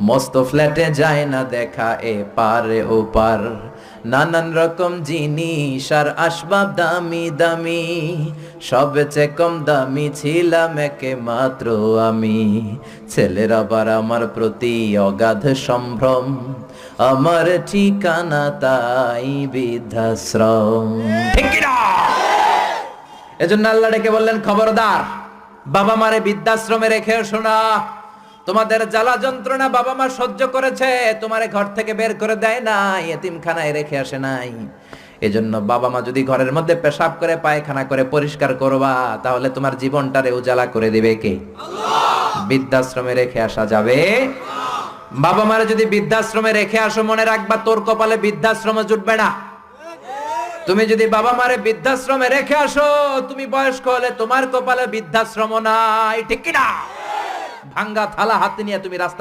মস্ত ফ্ল্যাটে যায় না দেখা এ পারে ও পার, নানান রকম জিনিস আর আসবাব দামি দামি, সবচেয়ে কম দামি ছিলাম একে মাত্র আমি। ছেলের আবার আমার প্রতি অগাধ সম্ভ্রম, আমার ঠিকানা তাই বৃদ্ধাশ্রম। ঠিক কি না? এজন্য আল্লাহ ডেকে বললেন, খবরদার, বাবা মারে বৃদ্ধাশ্রমে রেখে এসো না। তোমাদের জ্বালা যন্ত্রণা বাবা মা সহ্য করেছে, তোমারে ঘর থেকে বের করে দেয় নাই, এতিমখানায় রেখে আসে নাই। এজন্য বাবা মা যদি ঘরের মধ্যে পেশাব করে পায়খানা করে পরিষ্কার করবা, তাহলে তোমার জীবনটারে উজালা করে দিবে কে? আল্লাহ। বৃদ্ধাশ্রমে রেখে আসা যাবে? বাবা মারে যদি বৃদ্ধাশ্রমে রেখে আসো, মনে রাখবা তোর কপালে বৃদ্ধাশ্রমে জুটবে না। তুমি যদি বাবা মারে বৃদ্ধাশ্রমে রেখে আসো, তুমি বয়স্ক হলে তোমার কপালে বৃদ্ধাশ্রম নাই। ঠিক কি না? ভাঙ্গা থালা হাতে নিয়ে তুমি রাস্তায়